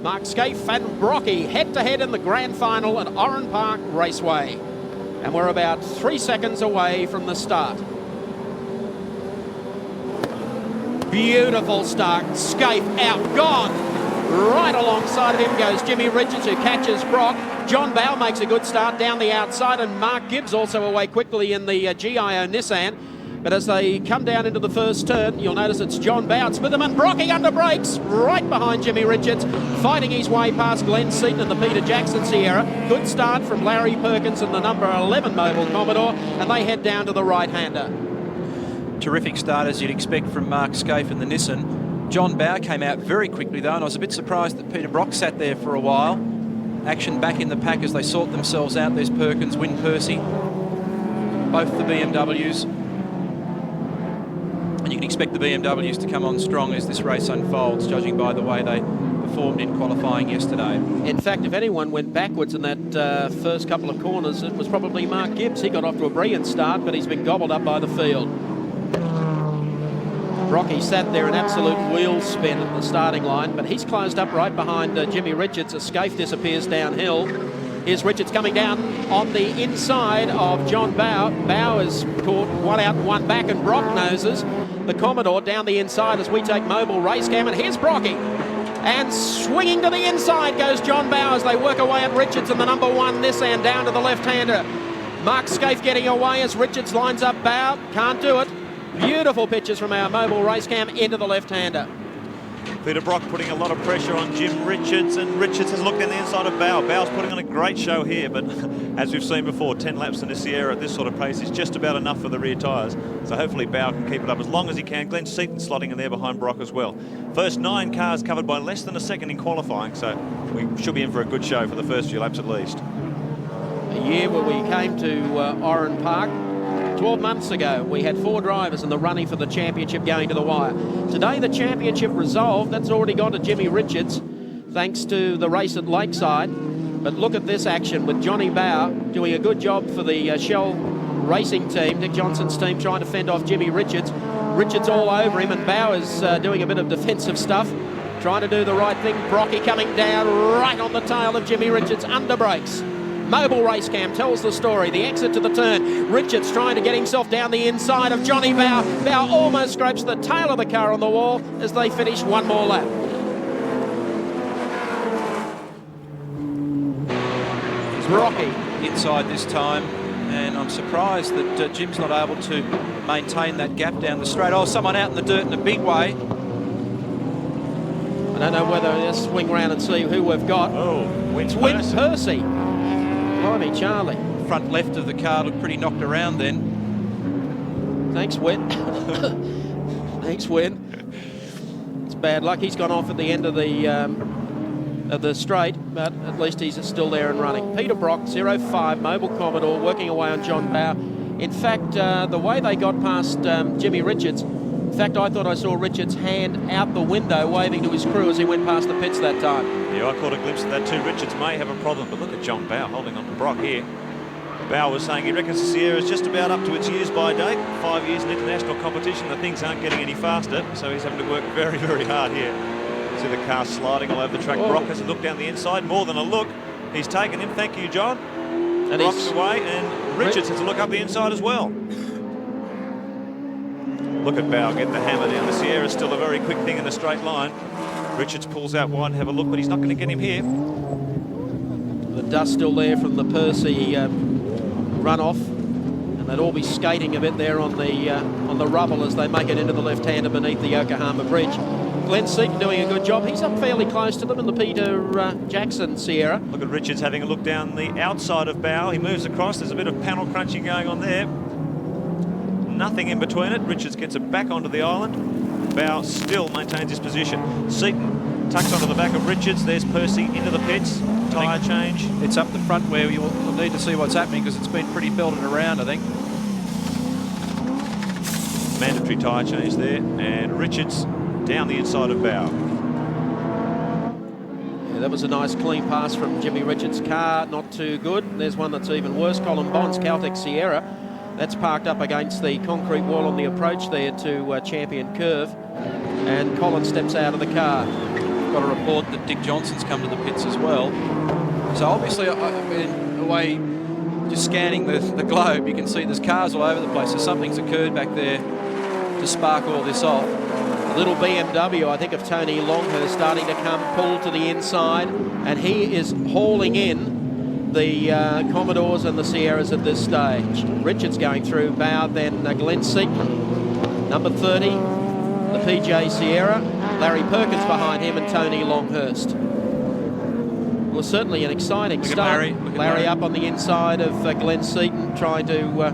Mark Skaife and Brocky head-to-head in the grand final at Oran Park Raceway. And we're about 3 seconds away from the start. Beautiful start. Skaife out, gone. Right alongside of him goes Jimmy Richards, who catches Brock. John Bowe makes a good start down the outside, and Mark Gibbs also away quickly in the GIO Nissan. But as they come down into the first turn, you'll notice it's John Bowe, Smitherman, Brocky under brakes, right behind Jimmy Richards, fighting his way past Glenn Seaton and the Peter Jackson Sierra. Good start from Larry Perkins and the number 11 Mobile Commodore, and they head down to the right-hander. Terrific start, as you'd expect from Mark Skaife and the Nissan. John Bowe came out very quickly though, and I was a bit surprised that Peter Brock sat there for a while. Action back in the pack as they sort themselves out. There's Perkins, Win Percy, both the BMWs. And you can expect the BMWs to come on strong as this race unfolds, judging by the way they performed in qualifying yesterday. In fact, if anyone went backwards in that first couple of corners, it was probably Mark Gibbs. He got off to a brilliant start, but he's been gobbled up by the field. Brocky sat there in absolute wheel spin at the starting line, but he's closed up right behind Jimmy Richards as Skaife disappears downhill. Here's Richards coming down on the inside of John Bowe. Bowe is caught one out and one back, and Brock noses the Commodore down the inside as we take Mobile Race Cam, and here's Brocky. And swinging to the inside goes John Bowe as they work away at Richards and the number 1 Nissan down to the left-hander. Mark Skaife getting away as Richards lines up Bowe. Can't do it. Beautiful pictures from our Mobile Race Cam into the left-hander. Peter Brock putting a lot of pressure on Jim Richards, and Richards has looked down the inside of Bowe. Bowe's putting on a great show here, but as we've seen before, 10 laps in the Sierra at this sort of pace is just about enough for the rear tyres. So hopefully Bowe can keep it up as long as he can. Glenn Seaton slotting in there behind Brock as well. First 9 cars covered by less than a second in qualifying, so we should be in for a good show for the first few laps at least. A year where we came to Oran Park 12 months ago, we had 4 drivers in the running for the championship going to the wire. Today, the championship resolved. That's already gone to Jimmy Richards, thanks to the race at Lakeside. But look at this action with Johnny Bowe doing a good job for the Shell Racing team, Dick Johnson's team, trying to fend off Jimmy Richards. Richards all over him, and Bowe is doing a bit of defensive stuff, trying to do the right thing. Brocky coming down right on the tail of Jimmy Richards, under brakes. Mobile Race Cam tells the story. The exit to the turn. Richards trying to get himself down the inside of Johnny Bowe. Bowe almost scrapes the tail of the car on the wall as they finish one more lap. Brocky Inside this time, and I'm surprised that Jim's not able to maintain that gap down the straight. Oh, someone out in the dirt in a big way. I don't know whether let's swing around and see who we've got. Oh, it's Win Percy. Blimey, Charlie. Front left of the car looked pretty knocked around then. Thanks, Win. Thanks, Win. It's bad luck. He's gone off at the end of the straight, but at least he's still there and running. Peter Brock, 05 Mobile Commodore, working away on John Bowe. In fact, the way they got past Jimmy Richards, in fact, I thought I saw Richards' hand out the window waving to his crew as he went past the pits that time. Yeah, I caught a glimpse of that too. Richards may have a problem, but look at John Bowe holding on to Brock here. Bowe was saying he reckons the Sierra is just about up to its years by date. 5 years in international competition, the things aren't getting any faster, so he's having to work very, very hard here. See the car sliding all over the track. Oh. Brock has a look down the inside, more than a look. He's taken him, thank you, John. And Brock's away, and Richards has a look up the inside as well. Look at Bowe get the hammer down. The Sierra is still a very quick thing in a straight line. Richards pulls out wide and have a look, but he's not going to get him here. The dust still there from the Percy runoff, and they'd all be skating a bit there on the rubble as they make it into the left-hander beneath the Yokohama Bridge. Glenn Seaton doing a good job. He's up fairly close to them in the Peter Jackson Sierra. Look at Richards having a look down the outside of Bowe. He moves across. There's a bit of panel crunching going on there. Nothing in between it. Richards gets it back onto the island. Bowe still maintains his position. Seaton tucks onto the back of Richards. There's Percy into the pits. Tyre change. It's up the front where you'll need to see what's happening because it's been pretty belted around, I think. Mandatory tyre change there. And Richards down the inside of Bowe. Yeah, that was a nice clean pass from Jimmy Richards' car. Not too good. There's one that's even worse. Colin Bond's Caltech Sierra. That's parked up against the concrete wall on the approach there to Champion Curve. And Colin steps out of the car. got a report that Dick Johnson's come to the pits as well. So obviously, I've been away just scanning the globe. You can see there's cars all over the place. So something's occurred back there to spark all this off. A little BMW, I think, of Tony Longhurst starting to come pull to the inside, and he is hauling in the Commodores and the Sierras at this stage. Richards going through Bow, then Glenn Seaton, number 30, the PJ Sierra, Larry Perkins behind him, and Tony Longhurst. It was certainly an exciting start. Larry up on the inside of Glenn Seaton, trying to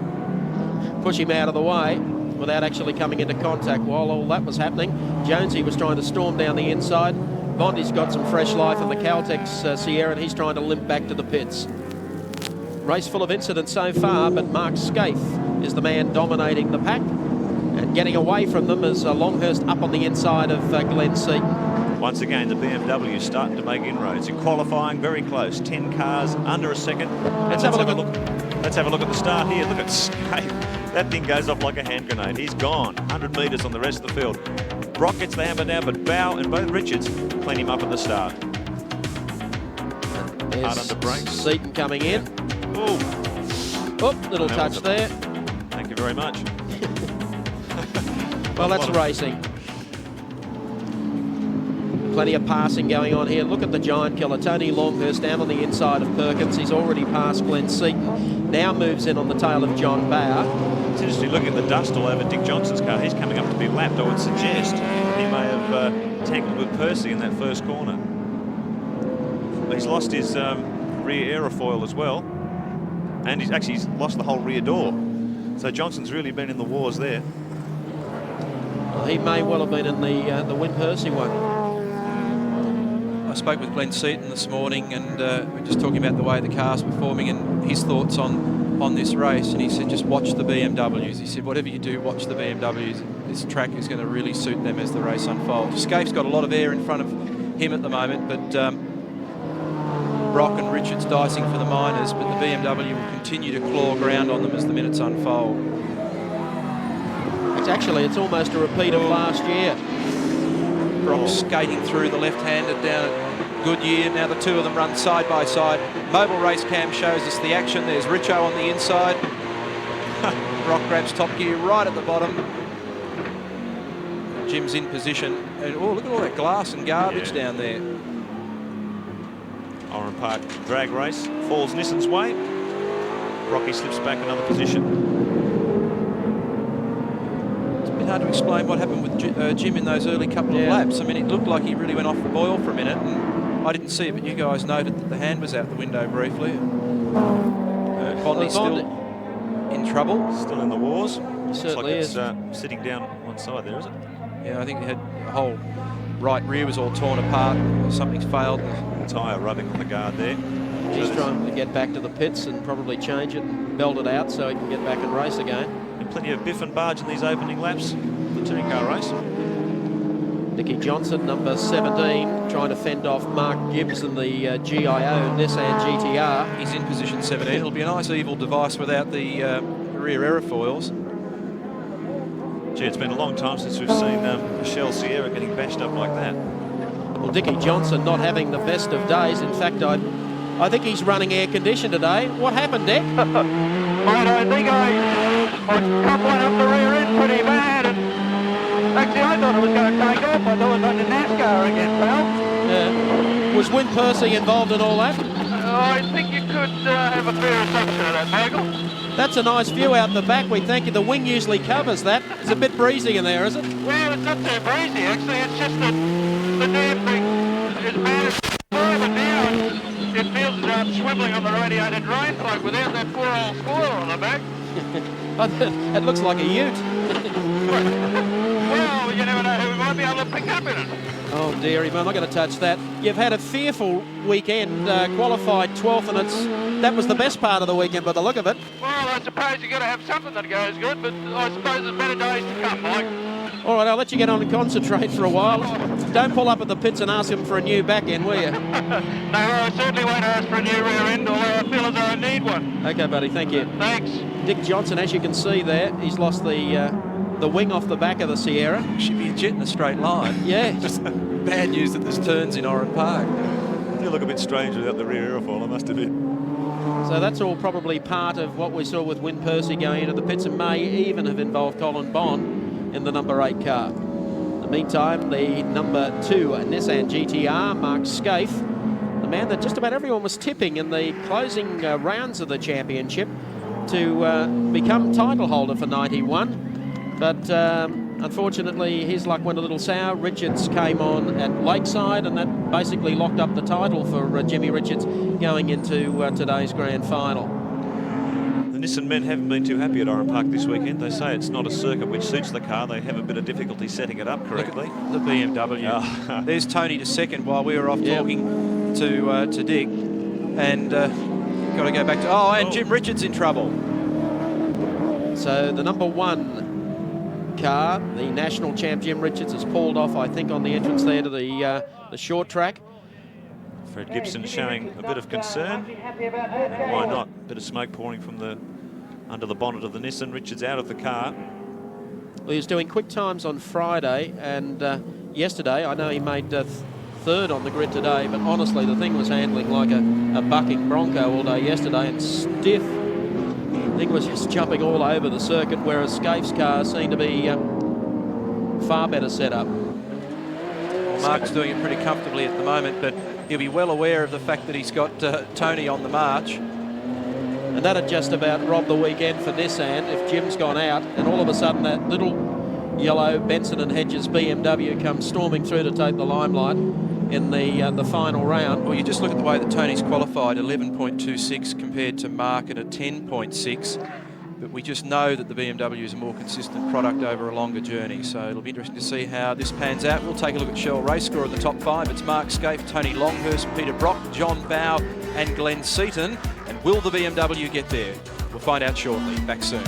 push him out of the way without actually coming into contact. While all that was happening, Jonesy was trying to storm down the inside. Bondi's got some fresh life in the Caltex Sierra, and he's trying to limp back to the pits. Race full of incidents so far, but Mark Skaife is the man dominating the pack, and getting away from them is Longhurst up on the inside of Glenn Seaton. Once again, the BMW is starting to make inroads. In qualifying, very close. 10 cars under a second. Let's have a look at the start here. Look at Skaife. That thing goes off like a hand grenade. He's gone. 100 metres on the rest of the field. Brock gets the hammer down, but Bow and both Richards clean him up at the start. Hard under brakes. Seaton coming in. Ooh. Oh, little touch there. Thank you very much. Well, that's racing. Plenty of passing going on here. Look at the giant killer. Tony Longhurst down on the inside of Perkins. He's already passed Glenn Seaton. Now moves in on the tail of John Bower. It's interesting looking at the dust all over Dick Johnson's car. He's coming up to be lapped. I would suggest he may have tangled with Percy in that first corner. He's lost his rear aerofoil as well. And he's lost the whole rear door. So Johnson's really been in the wars there. Well, he may well have been in the Win Percy one. I spoke with Glenn Seaton this morning, and we're just talking about the way the car's performing and his thoughts on this race, and he said just watch the BMWs. He said whatever you do, watch the BMWs. This track is going to really suit them as the race unfolds. Skaife's got a lot of air in front of him at the moment, but Brock and Richards dicing for the minors, but the BMW will continue to claw ground on them as the minutes unfold. It's almost a repeat of last year. Brock skating through the left-handed down at Goodyear. Now the two of them run side by side. Mobile race cam shows us the action. There's Richo on the inside. Brock grabs top gear right at the bottom. Jim's in position. And oh, look at all that glass and garbage down there. Oran Park drag race falls Nissan's way. Rocky slips back another position. Hard to explain what happened with Jim in those early couple of laps. I mean, it looked like he really went off the boil for a minute, and I didn't see it, but you guys noted that the hand was out the window briefly. Bondi's still in trouble. Still in the wars. Certainly looks like it's sitting down one side there, is it? Yeah, I think he had the whole right rear was all torn apart. Something's failed. Tyre rubbing on the guard there. He's trying to get back to the pits and probably change it and belt it out so he can get back and race again. Plenty of biff and barge in these opening laps. The touring car race. Nicky Johnson, number 17, trying to fend off Mark Gibbs and the GIO Nissan GTR. He's in position 17. It'll be a nice evil device without the rear aerofoils. Gee, it's been a long time since we've seen a Shell Sierra getting bashed up like that. Well, Nicky Johnson not having the best of days. In fact, I think he's running air conditioned today. What happened, Dick? I think I cut one up the rear end pretty bad, and actually I thought it was going to take off. I thought it was on the NASCAR again, pal. Yeah. Was Win Percy involved in all that? I think you could have a fair assumption of that, Michael. That's a nice view out the back. We thank you. The wing usually covers that. It's a bit breezy in there, is it? Well, it's not too breezy, actually. It's just that the damn thing is bad as but now it feels as though I'm swiveling on the radiator drain pipe without that poor old spoiler on the back. It looks like a ute. Well, you never know who we might be able to pick up in it. Oh dearie, I'm not going to touch that. You've had a fearful weekend, qualified 12th, and that was the best part of the weekend by the look of it. Well, I suppose you've got to have something that goes good, but I suppose there's better days to come, Mike. All right, I'll let you get on and concentrate for a while. Don't pull up at the pits and ask him for a new back end, will you? No, I certainly won't ask for a new rear end, although I feel as though I need one. Okay, buddy, thank you. Thanks. Dick Johnson, as you can see there, he's lost the wing off the back of the Sierra. Should be a jet in a straight line. Yeah, just bad news that there's turns in Oran Park. They look a bit strange without the rear airfoil, I must admit. So that's all probably part of what we saw with Win Percy going into the pits, and may even have involved Colin Bond in the number 8 car. In the meantime, the number 2 Nissan GTR, Mark Skaife, the man that just about everyone was tipping in the closing rounds of the championship to become title holder for 91. But unfortunately, his luck went a little sour. Richards came on at Lakeside, and that basically locked up the title for Jimmy Richards going into today's grand final. The Nissan men haven't been too happy at Oran Park this weekend. They say it's not a circuit which suits the car. They have a bit of difficulty setting it up correctly. The BMW. There's Tony to second while we were off talking to Dick. And got to go back to... and Jim Richards in trouble. So the number 1 car, the national champ Jim Richards, has pulled off, I think, on the entrance there to the short track. Fred Gibson showing a bit of concern. Why not? A bit of smoke pouring from under the bonnet of the Nissan. Richards out of the car. Well, he was doing quick times on Friday, and yesterday, I know he made 3rd on the grid today, but honestly, the thing was handling like a bucking bronco all day yesterday, and stiff. I think was just jumping all over the circuit, whereas Skaife's car seemed to be far better set up. Well, Mark's doing it pretty comfortably at the moment, but he'll be well aware of the fact that he's got Tony on the march. And that'd just about rob the weekend for Nissan if Jim's gone out, and all of a sudden that little yellow Benson and Hedges BMW comes storming through to take the limelight in the final round. Well, you just look at the way that Tony's qualified, 11.26 compared to Mark at a 10.6. But we just know that the BMW is a more consistent product over a longer journey. So it'll be interesting to see how this pans out. We'll take a look at Shell race score of the top 5. It's Mark Skaife, Tony Longhurst, Peter Brock, John Bowe and Glenn Seaton. And will the BMW get there? We'll find out shortly. Back soon.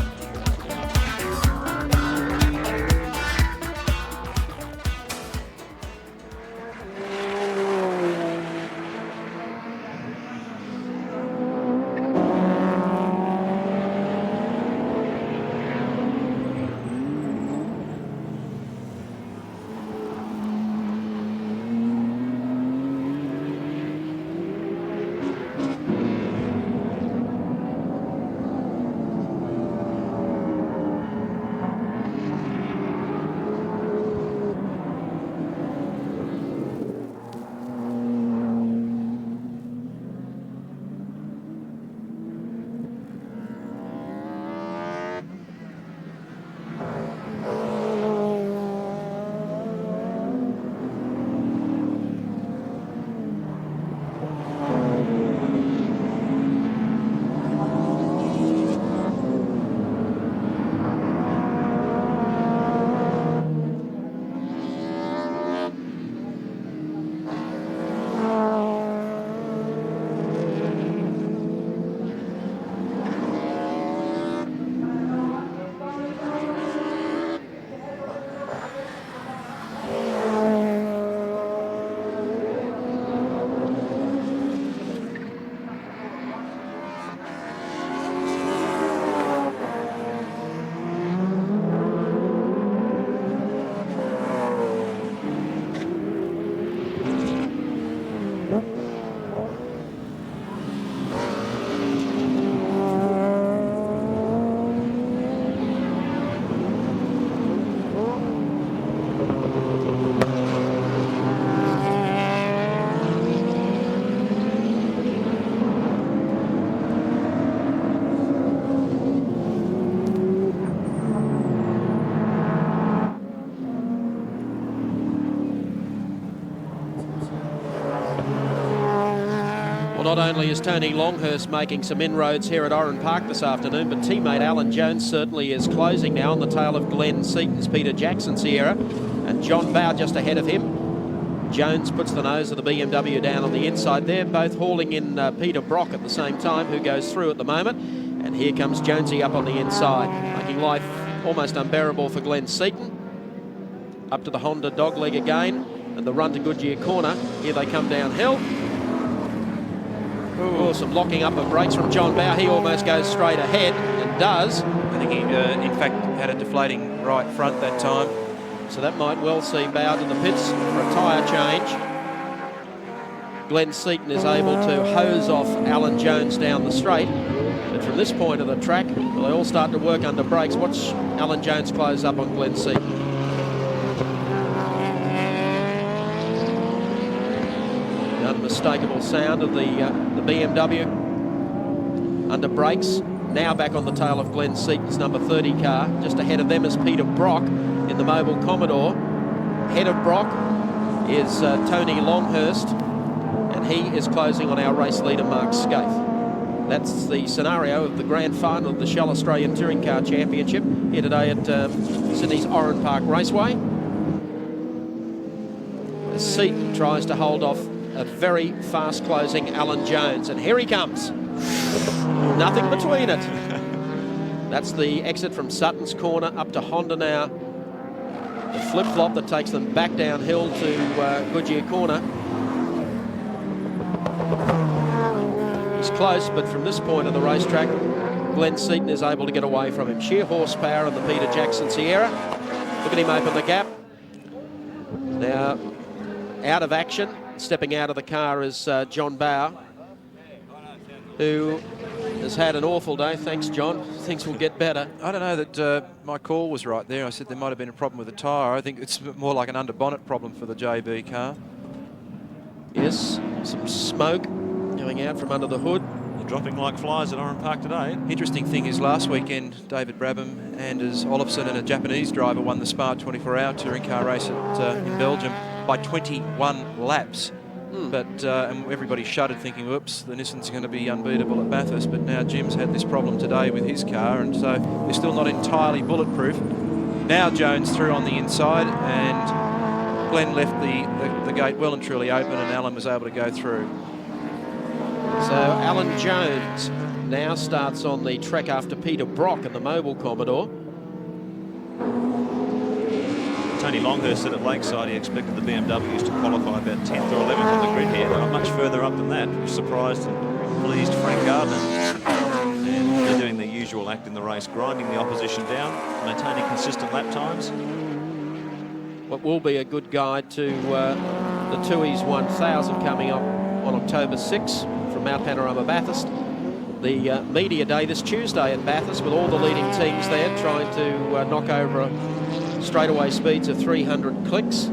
Well, not only is Tony Longhurst making some inroads here at Oran Park this afternoon, but teammate Alan Jones certainly is closing now on the tail of Glenn Seaton's Peter Jackson Sierra, and John Bowe just ahead of him. Jones puts the nose of the BMW down on the inside there, both hauling in Peter Brock at the same time, who goes through at the moment. And here comes Jonesy up on the inside, making life almost unbearable for Glenn Seaton. Up to the Honda dogleg again, and the run to Goodyear Corner. Here they come downhill. Oh, some locking up of brakes from John Bowe. He almost goes straight ahead, and does. I think he, in fact, had a deflating right front that time. So that might well see Bow in the pits for a tyre change. Glenn Seaton is able to hose off Alan Jones down the straight. But from this point of the track, well, they all start to work under brakes. Watch Alan Jones close up on Glenn Seaton. The unmistakable sound of the BMW under brakes. Now back on the tail of Glenn Seaton's number 30 car. Just ahead of them is Peter Brock in the Mobile Commodore. Ahead of Brock is Tony Longhurst, and he is closing on our race leader, Mark Skaife. That's the scenario of the grand final of the Shell Australian Touring Car Championship here today at Sydney's Oran Park Raceway. As Seaton tries to hold off a very fast closing Alan Jones, and here he comes. Nothing between it. That's the exit from Sutton's Corner up to Honda now. The flip-flop that takes them back downhill to Goodyear Corner. He's close, but from this point of the racetrack, Glenn Seaton is able to get away from him. Sheer horsepower of the Peter Jackson Sierra. Look at him open the gap. Now, out of action, stepping out of the car is John Bow, who has had an awful day. Thanks, John. Things will get better. I don't know that my call was right there. I said there might have been a problem with the tyre. I think it's more like an under-bonnet problem for the JB car. Yes, some smoke going out from under the hood. They're dropping like flies at Oran Park today. Interesting thing is last weekend, David Brabham, Anders Olofsson and a Japanese driver won the Spa 24-hour touring car race in Belgium by 21 laps. But and everybody shuddered thinking, whoops, the Nissan's going to be unbeatable at Bathurst. But now Jim's had this problem today with his car, and so they're still not entirely bulletproof. Now Jones through on the inside, and Glenn left the gate well and truly open, and Alan was able to go through. So Alan Jones now starts on the trek after Peter Brock in the Mobile Commodore. Tony Longhurst said at Lakeside he expected the BMWs to qualify about 10th or 11th on the grid here. They were much further up than that, which surprised and pleased Frank Gardner. And they're doing the usual act in the race, grinding the opposition down, maintaining consistent lap times. What will be a good guide to the Tui's 1000 coming up on October 6 from Mount Panorama Bathurst. The media day this Tuesday at Bathurst, with all the leading teams there trying to knock over straightaway speeds of 300 clicks.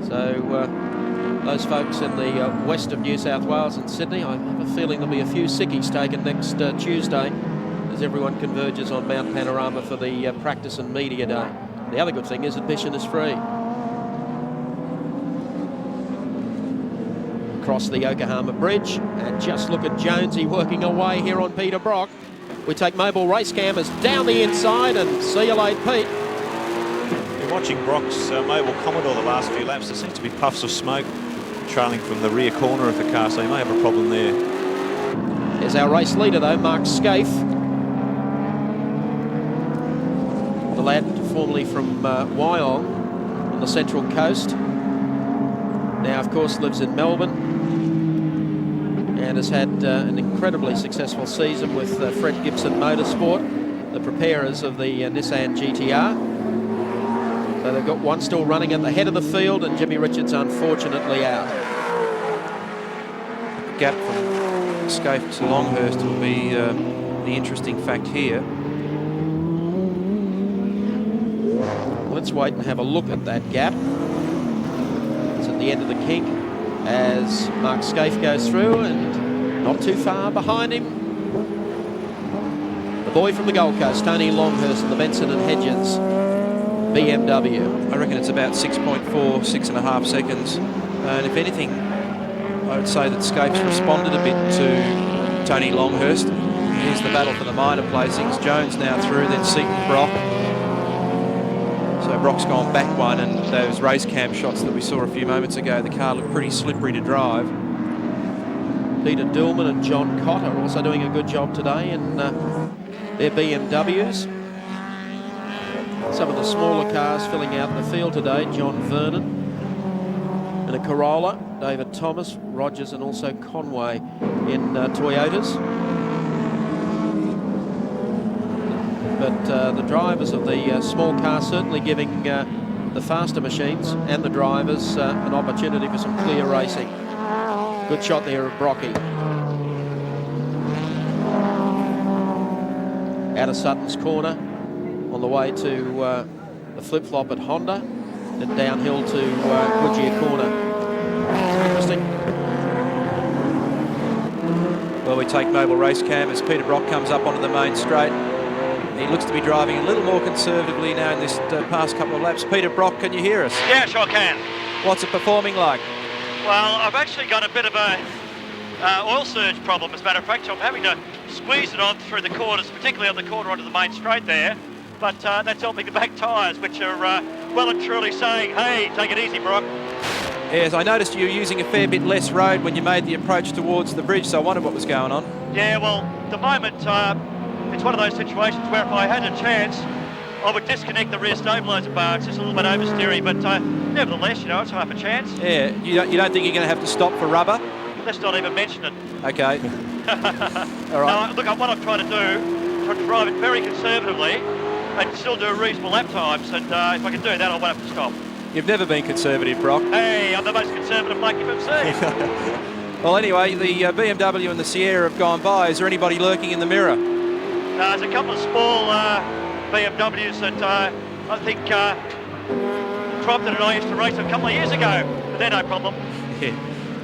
So those folks in the west of New South Wales and Sydney, I have a feeling there'll be a few sickies taken next Tuesday as everyone converges on Mount Panorama for the practice and media day. The other good thing is admission is free. Across the Yokohama Bridge, and just look at Jonesy working away here on Peter Brock. We take mobile race cameras down the inside, and see you late, Pete. You're watching Brock's Mobile Commodore the last few laps. There seems to be puffs of smoke trailing from the rear corner of the car, so you may have a problem there. There's our race leader though, Mark Skaife. The lad formerly from Wyong on the Central Coast. Now, of course, lives in Melbourne and has had an incredibly successful season with Fred Gibson Motorsport, the preparers of the Nissan GTR. So they've got one still running at the head of the field, and Jimmy Richards unfortunately out. The gap from Skaife to Longhurst will be the interesting fact here. Let's wait and have a look at that gap. It's at the end of the kink as Mark Skaife goes through, and not too far behind him, the boy from the Gold Coast, Tony Longhurst, in the Benson and Hedges BMW. I reckon it's about 6.4 seconds. And if anything, I would say that Skaife's responded a bit to Tony Longhurst. Here's the battle for the minor placings. Jones now through, then Seaton, Brock. So Brock's gone back one, and those race cam shots that we saw a few moments ago, the car looked pretty slippery to drive. Peter Dillman and John Cott are also doing a good job today in their BMWs. Some of the smaller cars filling out the field today, John Vernon in a Corolla, David Thomas, Rogers, and also Conway in Toyotas. But the drivers of the small cars certainly giving the faster machines and the drivers an opportunity for some clear racing. Good shot there of Brocky. Out of Sutton's corner on the way to the flip-flop at Honda, then downhill to Goodyear corner. Interesting. Well, we take Mobile Race Cam as Peter Brock comes up onto the main straight. He looks to be driving a little more conservatively now in this past couple of laps. Peter Brock, can you hear us? Yeah, sure can. What's it performing like? Well, I've actually got a bit of a oil surge problem, as a matter of fact, so I'm having to squeeze it on through the corners, particularly on the corner onto the main straight there. But that's helping the back tyres, which are well and truly saying, hey, take it easy, Brock. Yes, I noticed you were using a fair bit less road when you made the approach towards the bridge, so I wondered what was going on. Yeah, well, at the moment, it's one of those situations where if I had a chance, I would disconnect the rear stabiliser bar. It's just a little bit oversteery, but nevertheless, you know, it's half a chance. Yeah, you don't think you're going to have to stop for rubber? Let's not even mention it. Okay. All right. No, look, what I'm trying to do, trying to drive it very conservatively and still do reasonable lap times, and if I can do that, I won't have to stop. You've never been conservative, Brock. Hey, I'm the most conservative bloke you've ever seen. Well, anyway, the BMW and the Sierra have gone by. Is there anybody lurking in the mirror? There's a couple of small BMWs that I think Crompton and I used to race a couple of years ago, but they're no problem. Yeah.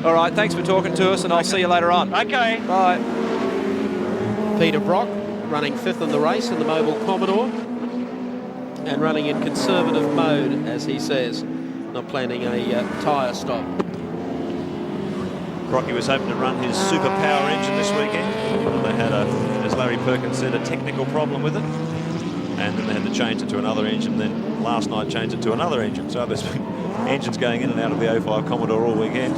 All right, thanks for talking to us, and I'll see you later on. Okay. Bye. Peter Brock running 5th in the race in the Mobile Commodore and running in conservative mode, as he says, not planning a tyre stop. Crocky was hoping to run his superpower engine this weekend, and they had, as Larry Perkins said, a technical problem with it, and then they had to change it to another engine, then last night changed it to another engine. So there's been engines going in and out of the 05 Commodore all weekend.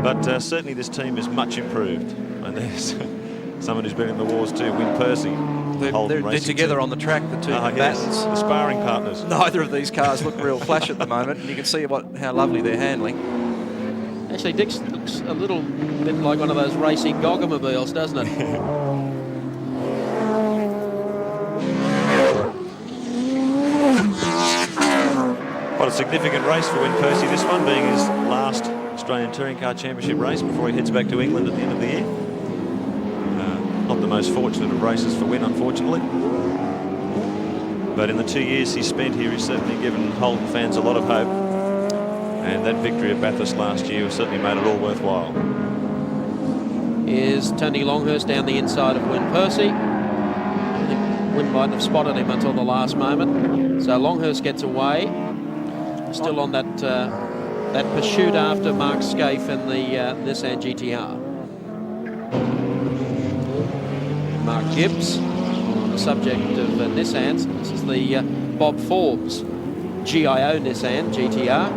But certainly this team is much improved, and there's someone who's been in the wars too, Win Percy. They're together on the track, the two combatants. Yes, the sparring partners. Neither of these cars look real flash at the moment, and you can see how lovely they're handling. Actually, Dick looks a little bit like one of those racing goggamobiles, doesn't it? Quite a significant race for Win Percy, this one being his last Australian Touring Car Championship race before he heads back to England at the end of the year. Not the most fortunate of races for Win, unfortunately. But in the 2 years he spent here, he's certainly given Holden fans a lot of hope. And that victory at Bathurst last year certainly made it all worthwhile. Is Tony Longhurst down the inside of Win Percy. I think Win mightn't have spotted him until the last moment. So Longhurst gets away. Still on that pursuit after Mark Skaife and the Nissan GTR. Mark Gibbs, on the subject of Nissans, this is the Bob Forbes GIO Nissan GTR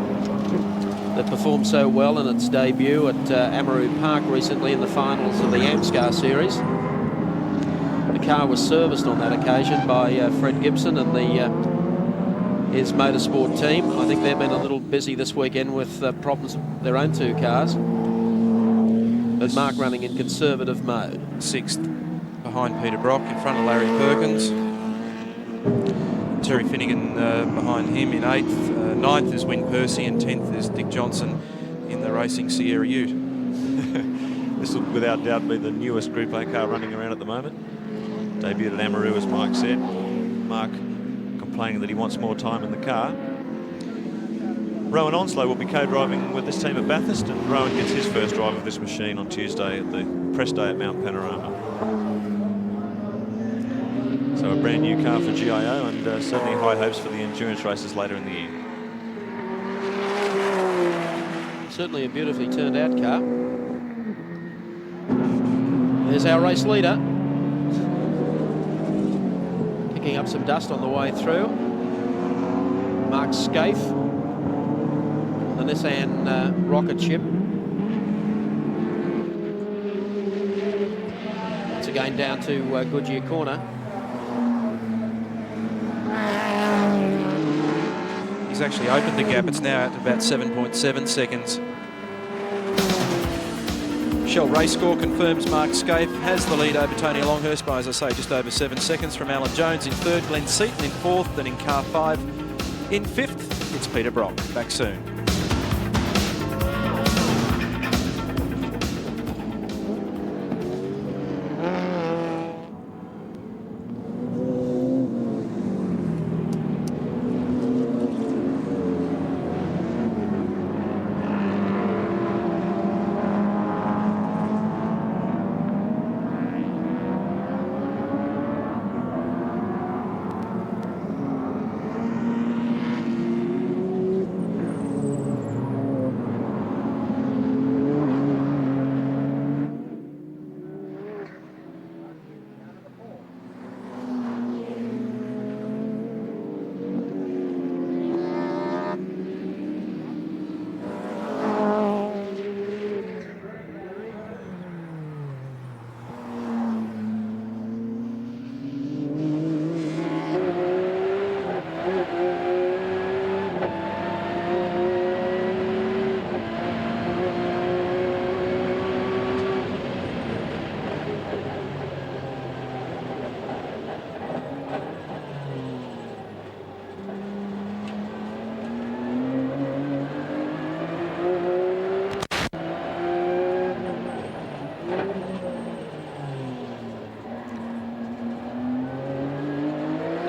that performed so well in its debut at Oran Park recently in the finals of the AMSCAR series. The car was serviced on that occasion by Fred Gibson and his motorsport team. I think they've been a little busy this weekend with problems with their own two cars. But Mark running in conservative mode. 6th behind Peter Brock, in front of Larry Perkins. Terry Finnegan behind him in 8th. 9th is Win Percy, and 10th is Dick Johnson in the Racing Sierra Ute. This will without doubt be the newest Group A car running around at the moment. Debuted at Amaru, as Mike said. Mark complaining that he wants more time in the car. Rowan Onslow will be co-driving with this team at Bathurst, and Rowan gets his first drive of this machine on Tuesday at the press day at Mount Panorama. So a brand new car for GIO, and certainly high hopes for the endurance races later in the year. Certainly a beautifully turned out car. There's our race leader. Picking up some dust on the way through. Mark Skaife, the Nissan rocket ship. Once again down to Goodyear corner. He's actually opened the gap. It's now at about 7.7 seconds. Shell Race Score confirms Mark Skaife has the lead over Tony Longhurst by, as I say, just over 7 seconds from Alan Jones in 3rd, Glenn Seaton in 4th, then in car 5, In 5th, it's Peter Brock. Back soon.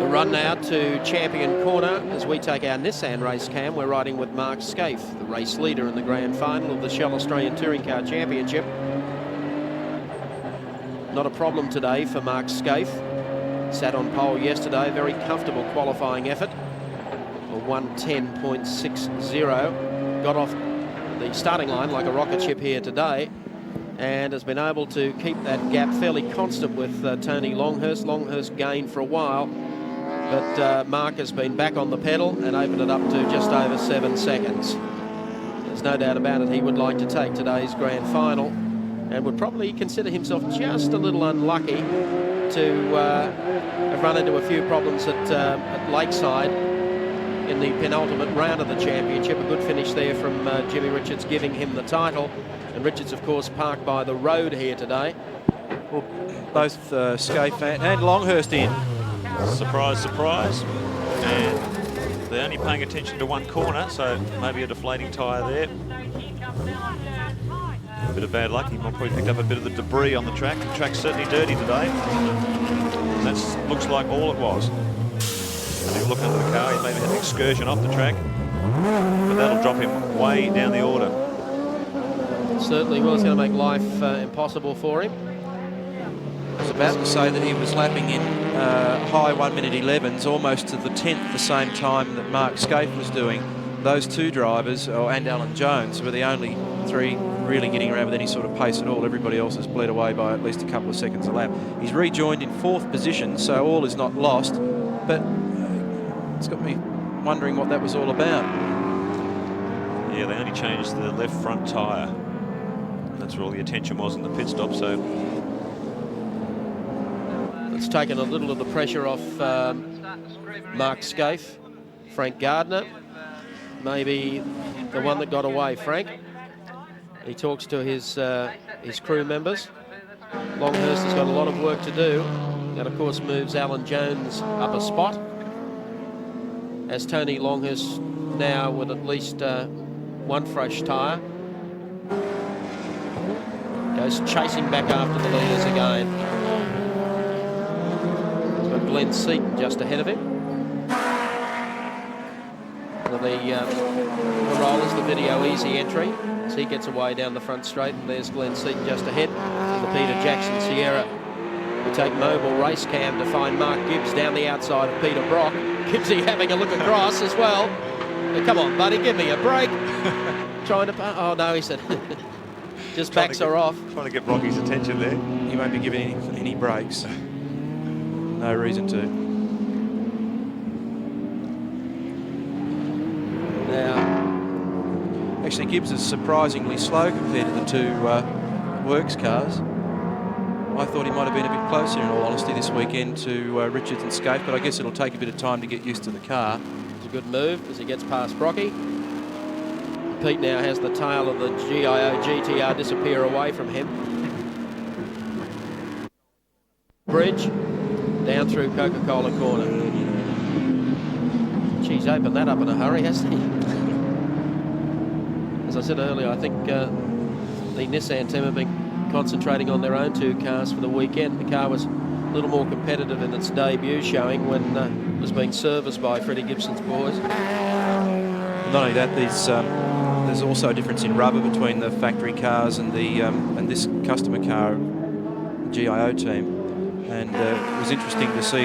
Run now to Champion Corner as we take our Nissan race cam. We're riding with Mark Skaife, the race leader in the grand final of the Shell Australian Touring Car Championship. Not a problem today for Mark Skaife. Sat on pole yesterday, very comfortable qualifying effort. A 1:10.60. Got off the starting line like a rocket ship here today and has been able to keep that gap fairly constant with Tony Longhurst. Longhurst gained for a while. But Mark has been back on the pedal and opened it up to just over 7 seconds. There's no doubt about it, he would like to take today's grand final and would probably consider himself just a little unlucky to have run into a few problems at Lakeside in the penultimate round of the championship. A good finish there from Jimmy Richards, giving him the title. And Richards, of course, parked by the road here today. Well, both Skaife and Longhurst in. Surprise, surprise. And they're only paying attention to one corner, so maybe a deflating tyre there. A bit of bad luck. He probably picked up a bit of the debris on the track. The track's certainly dirty today. That looks like all it was. If you look under the car, he maybe had an excursion off the track, but that'll drop him way down the order. It certainly was going to make life impossible for him. I was about to say that he was lapping in high 1:11, almost to the 10th, the same time that Mark Skaife was doing. Those two drivers, and Alan Jones, were the only three really getting around with any sort of pace at all. Everybody else has bled away by at least a couple of seconds a lap. He's rejoined in 4th position, so all is not lost, but it's got me wondering what that was all about. Yeah, they only changed the left front tyre. That's where all the attention was in the pit stop, so it's taken a little of the pressure off Mark Skaife. Frank Gardner, maybe the one that got away. Frank, he talks to his crew members. Longhurst has got a lot of work to do. That, of course, moves Alan Jones up a spot, as Tony Longhurst now with at least one fresh tyre. Goes chasing back after the leaders again. Glenn Seaton just ahead of him. The rollers, the video easy entry, as he gets away down the front straight, and there's Glenn Seaton just ahead. The Peter Jackson Sierra. We take mobile race cam to find Mark Gibbs down the outside of Peter Brock. Gibbsy having a look across as well. Come on, buddy, give me a break. Trying to, oh no, he said, just backs her off. Trying to get Brocky's attention there. He won't be giving any breaks. No reason to. Now, actually, Gibbs is surprisingly slow compared to the two works cars. I thought he might have been a bit closer, in all honesty, this weekend to Richards and Skaife, but I guess it'll take a bit of time to get used to the car. It's a good move as he gets past Brocky. Pete now has the tail of the GIO GTR disappear away from him. Bridge down through Coca-Cola corner. He's opened that up in a hurry, hasn't he? As I said earlier, I think the Nissan team have been concentrating on their own 2 cars for the weekend. The car was a little more competitive in its debut showing when it was being serviced by Freddie Gibson's boys. Not only that, there's also a difference in rubber between the factory cars and the and this customer car, the GIO team, and it was interesting to see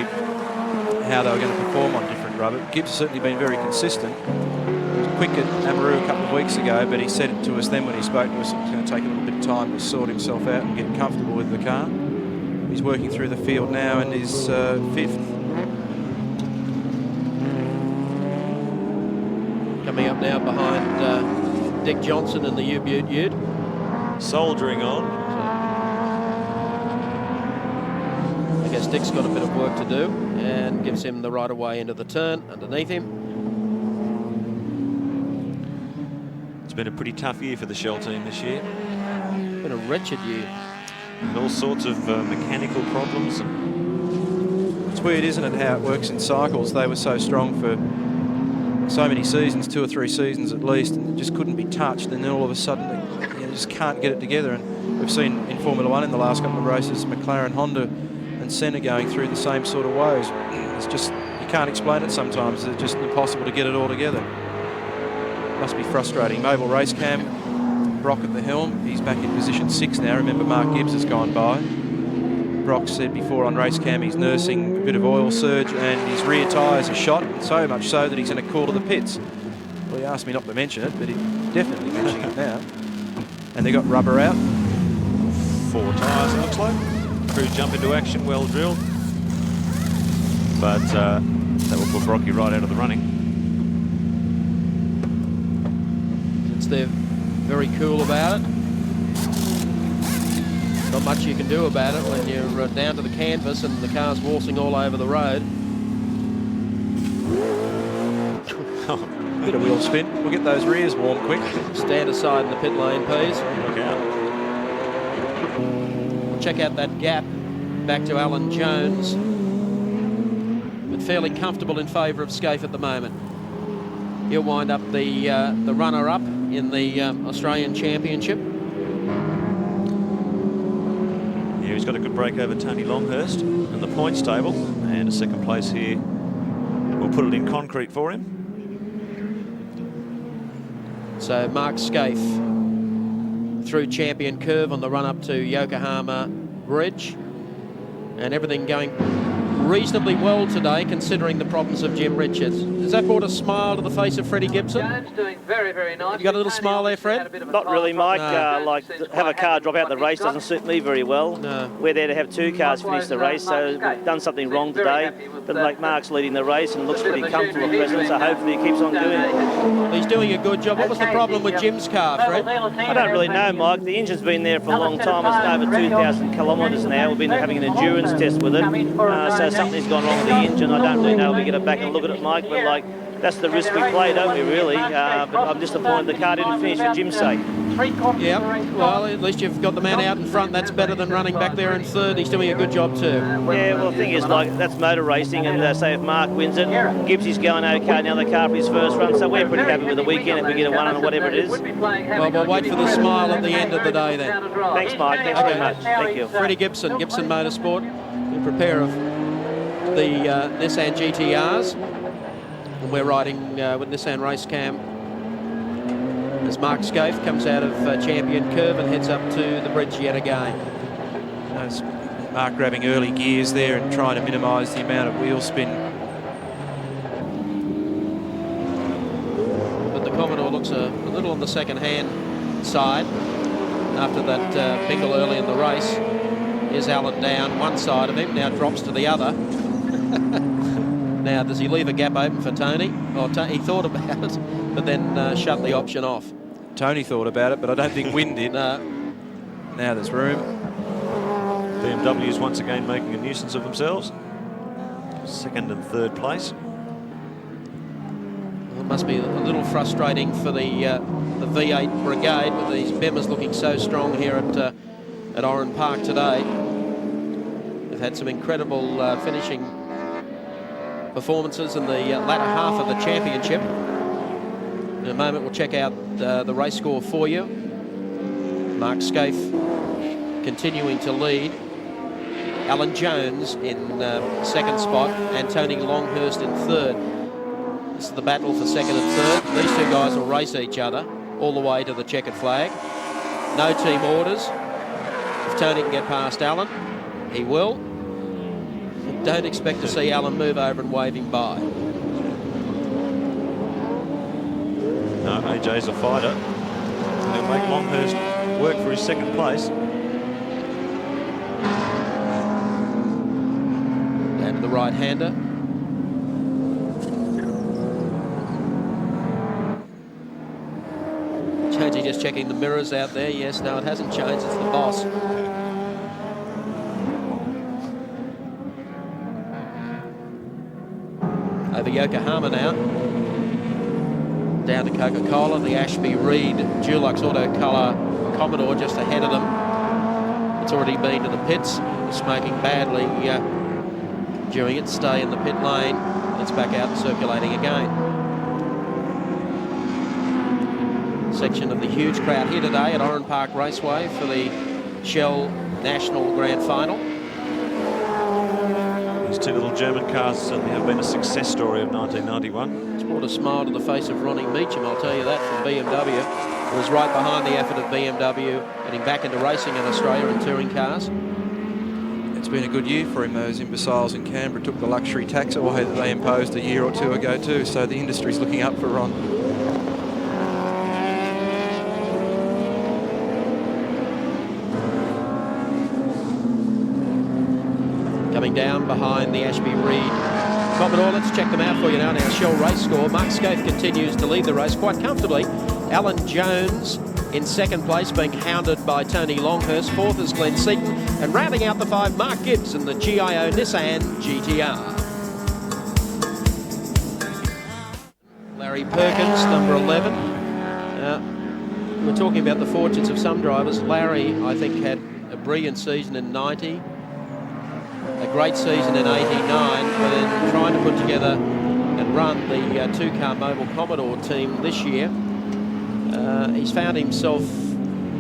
how they were going to perform on different rubber. Gibbs has certainly been very consistent. He was quick at Amaru a couple of weeks ago, but he said it to us then when he spoke to us, it was going to take a little bit of time to sort himself out and get comfortable with the car. He's working through the field now and is 5th. Coming up now behind Dick Johnson in the Ute. Soldiering on. I guess Dick's got a bit of work to do and gives him the right of way into the turn underneath him. It's been a pretty tough year for the Shell team this year. It's been a wretched year. And all sorts of mechanical problems. It's weird, isn't it, how it works in cycles? They were so strong for so many seasons, 2 or 3 seasons at least, and it just couldn't be touched, and then all of a sudden they just can't get it together. And we've seen in Formula 1 in the last couple of races, McLaren, Honda and Senna going through the same sort of woes. It's just, you can't explain it sometimes. It's just impossible to get it all together. Must be frustrating. Mobile race cam, Brock at the helm. He's back in position 6 now. Remember, Mark Gibbs has gone by. Brock said before on race cam he's nursing a bit of oil surge and his rear tyres are shot, so much so that he's going to call to the pits. Well, he asked me not to mention it, but he's definitely mentioning it now. And they got rubber out. 4 tyres, it looks like. Crew jump into action, well drilled. But that will put Brocky right out of the running. Since they're very cool about it, not much you can do about it when you're down to the canvas and the car's waltzing all over the road. Bit of wheel spin. We'll get those rears warm quick. Stand aside in the pit lane, please. Look out. Check out that gap back to Alan Jones. But fairly comfortable in favour of Skaife at the moment. He'll wind up the runner-up in the Australian Championship. Yeah, he's got a good break over Tony Longhurst in the points table, and a 2nd place here. We'll put it in concrete for him. So Mark Skaife through Champion Curve on the run-up to Yokohama Bridge, and everything going reasonably well today considering the problems of Jim Richards. Has that brought a smile to the face of Freddie Gibson? Jones doing very, very nice. You got a little smile there, Fred? Not really, Mike. No. Like, have a car drop out the race doesn't suit me very well. No. We're there to have 2 cars finish the race, so we've done something wrong today. But like, Mark's leading the race and looks pretty comfortable at present, so hopefully he keeps on doing it. He's doing a good job. What was the problem with Jim's car, Fred? I don't really know, Mike. The engine's been there for a long time. It's over 2,000 kilometres now. We've been having an endurance test with it. So something's gone wrong with the engine. I don't really know if we get it back and look at it, Mike, but like, that's the risk we play, don't we, really? But I'm disappointed the car didn't finish for Jim's sake. Yeah, well, at least you've got the man out in front. That's better than running back there in 3rd. He's doing a good job too. Yeah, well, the thing is, like, that's motor racing, and say if Mark wins it, Gibbs is going okay, now the car for his first run, so we're pretty happy with the weekend if we get a 1 or whatever it is. Well, we'll wait for the smile at the end of the day then. Thanks, Mike. Thanks very much. Thank you. Freddie Gibson, Gibson Motorsport, in prepare of the Nissan GTRs. And we're riding with Nissan Race Cam as Mark Skaife comes out of Champion Curve and heads up to the bridge yet again. That's Mark grabbing early gears there and trying to minimise the amount of wheel spin. But the Commodore looks a little on the second-hand side after that bingle early in the race. Here's Alan down one side of him, now drops to the other. Now, does he leave a gap open for Tony? Oh, he thought about it, but then shut the option off. Tony thought about it, but I don't think Wynn did. No. Now there's room. BMWs once again making a nuisance of themselves. 2nd and 3rd place. Well, it must be a little frustrating for the V8 brigade with these Bemmers looking so strong here at Oran Park today. They've had some incredible finishing performances in the latter half of the championship. In a moment, we'll check out the race score for you. Mark Skaife continuing to lead. Alan Jones in second spot, and Tony Longhurst in third. This is the battle for second and third. These two guys will race each other all the way to the checkered flag. No team orders. If Tony can get past Alan, he will. Don't expect to see Alan move over and wave him by. No, AJ's a fighter. He'll make Longhurst work for his second place. Down to the right-hander. Jonesy just checking the mirrors out there. Yes, no, it hasn't changed. It's the boss. Over Yokohama now. Down to Coca-Cola, the Ashby Reed Dulux Auto Colour Commodore just ahead of them. It's already been to the pits. It's smoking badly during its stay in the pit lane. It's back out and circulating again. Section of the huge crowd here today at Oran Park Raceway for the Shell National Grand Final. These two little German cars certainly have been a success story of 1991. It's brought a smile to the face of Ronnie Meacham, I'll tell you that, from BMW. Who was right behind the effort of BMW, getting back into racing in Australia in touring cars. It's been a good year for him. Those imbeciles in Canberra took the luxury tax away that they imposed a year or two ago too, so the industry's looking up for Ron. Coming down behind the Ashby Reed Commodore. Let's check them out for you now. Our Shell race score. Mark Skaife continues to lead the race quite comfortably. Alan Jones in second place, being hounded by Tony Longhurst. Fourth is Glenn Seaton. And rounding out the five, Mark Gibbs in the GIO Nissan GTR. Larry Perkins, number 11. We're talking about the fortunes of some drivers. Larry, I think, had a brilliant season in 90. A great season in 89, but then trying to put together and run the two-car Mobile Commodore team this year. He's found himself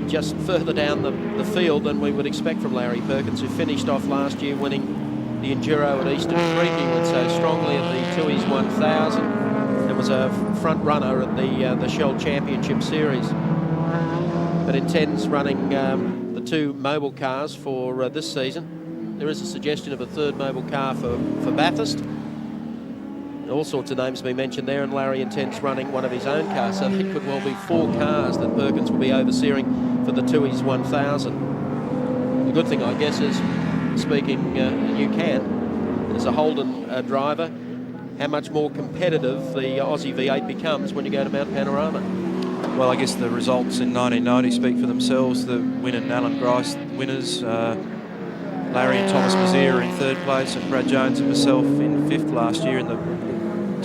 just further down the field than we would expect from Larry Perkins, who finished off last year winning the Enduro at Eastern Creek. He went so strongly at the Tui's 1000 and was a front runner at the Shell Championship Series, but intends running the two mobile cars for this season. There is a suggestion of a third mobile car for Bathurst. All sorts of names being mentioned there, and Larry intends running one of his own cars, so it could well be 4 cars that Perkins will be overseeing for the Tui's 1000. The good thing, I guess, is, speaking, and you can, as a Holden driver, how much more competitive the Aussie V8 becomes when you go to Mount Panorama. Well, I guess the results in 1990 speak for themselves. The Wynn and Alan Grice winners. Larry and Thomas Mazier in third place, and Brad Jones and myself in fifth last year. In the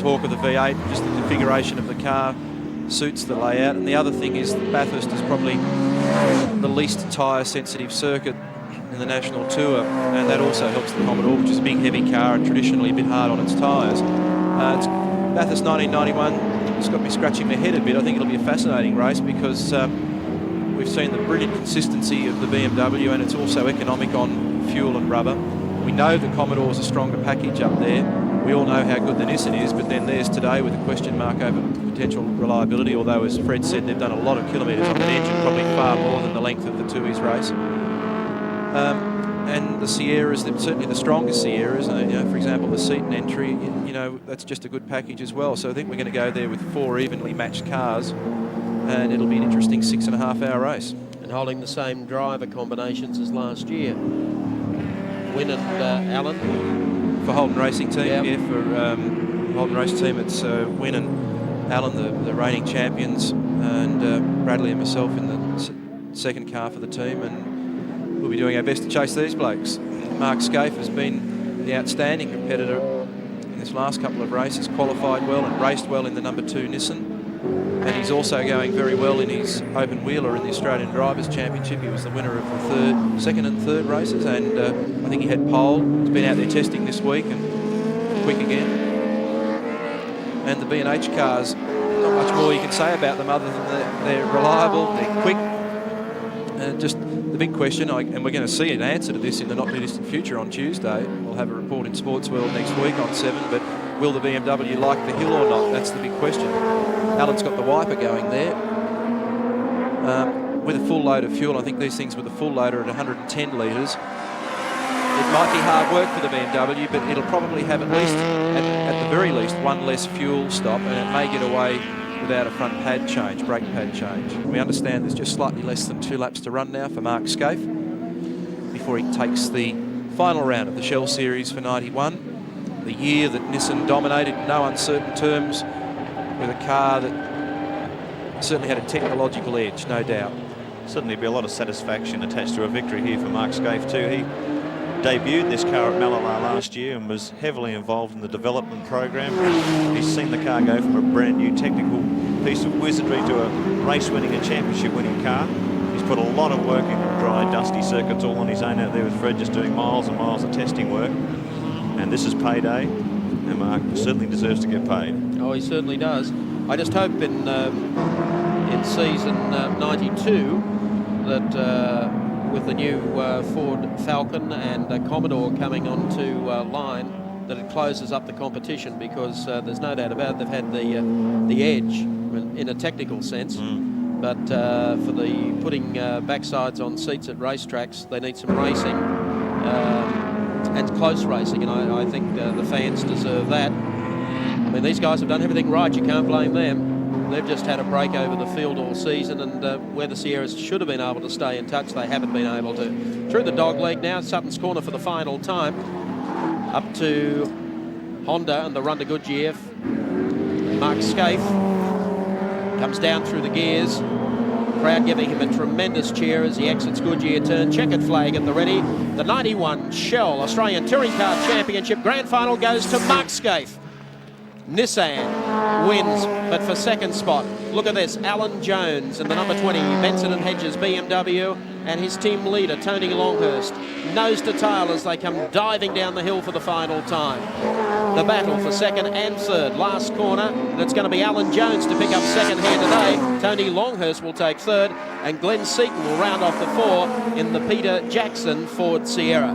talk of the V8, just the configuration of the car suits the layout. And the other thing is that Bathurst is probably the least tyre sensitive circuit in the national tour, and that also helps the Commodore, which is a big heavy car and traditionally a bit hard on its tyres. Bathurst 1991, it's got me scratching my head a bit. I think it'll be a fascinating race because we've seen the brilliant consistency of the BMW, and it's also economic on fuel and rubber. We know the Commodore's a stronger package up there. We all know how good the Nissan is, but then there's today with a question mark over potential reliability, although, as Fred said, they've done a lot of kilometres on that engine, probably far more than the length of the Tui's race. And the Sierras, certainly the strongest Sierras, for example, the Seaton entry, that's just a good package as well. So I think we're going to go there with 4 evenly matched cars, and it'll be an interesting 6.5-hour race. And holding the same driver combinations as last year. Wynn and Alan. For Holden Racing Team, yep. Yeah, for Holden Racing Team, it's Wynn and Alan, the reigning champions, and Bradley and myself in the second car for the team, and we'll be doing our best to chase these blokes. Mark Skaife has been the outstanding competitor in this last couple of races, qualified well and raced well in the number 2 Nissan. And he's also going very well in his open wheeler in the Australian Drivers' Championship. He was the winner of the second and third races, and I think he had pole. He's been out there testing this week and quick again. And the B&H cars, not much more you can say about them other than they're reliable, they're quick. Just the big question, and we're going to see an answer to this in the not too distant future on Tuesday. We'll have a report in Sports World next week on 7, but will the BMW like the hill or not? That's the big question. Alan's got the wiper going there. With a full load of fuel, I think these things with a full loader at 110 litres, it might be hard work for the BMW, but it'll probably have at least, at the very least, one less fuel stop, and it may get away without a front pad change, brake pad change. We understand there's just slightly less than 2 laps to run now for Mark Skaife before he takes the final round of the Shell Series for 91. The year that Nissan dominated in no uncertain terms with a car that certainly had a technological edge, no doubt. Certainly be a lot of satisfaction attached to a victory here for Mark Skaife too. He debuted this car at Malala last year and was heavily involved in the development program. He's seen the car go from a brand new technical piece of wizardry to a race-winning and championship-winning car. He's put a lot of work into dry, dusty circuits all on his own out there with Fred just doing miles and miles of testing work. And this is payday, and Mark certainly deserves to get paid. Oh, he certainly does. I just hope in season 92 that with the new Ford Falcon and Commodore coming onto line, that it closes up the competition, because there's no doubt about it, they've had the edge in a technical sense. But for the putting backsides on seats at racetracks, they need some racing and close racing, and I think the fans deserve that. I mean, these guys have done everything right. You can't blame them. They've just had a break over the field all season, and where the Sierras should have been able to stay in touch, they haven't been able to. Through the dog leg now, Sutton's Corner for the final time. Up to Honda and the run to Goodyear. Mark Skaife comes down through the gears. Crowd giving him a tremendous cheer as he exits Goodyear turn. Checkered flag at the ready. The 91 Shell Australian Touring Car Championship Grand Final goes to Mark Skaife. Nissan wins, but for second spot, look at this, Alan Jones and the number 20 Benson and Hedges BMW, and his team leader Tony Longhurst, nose to tail as they come diving down the hill for the final time. The battle for second and third, last corner, and it's going to be Alan Jones to pick up second here today. Tony Longhurst will take third, and Glenn Seaton will round off the 4 in the Peter Jackson Ford Sierra.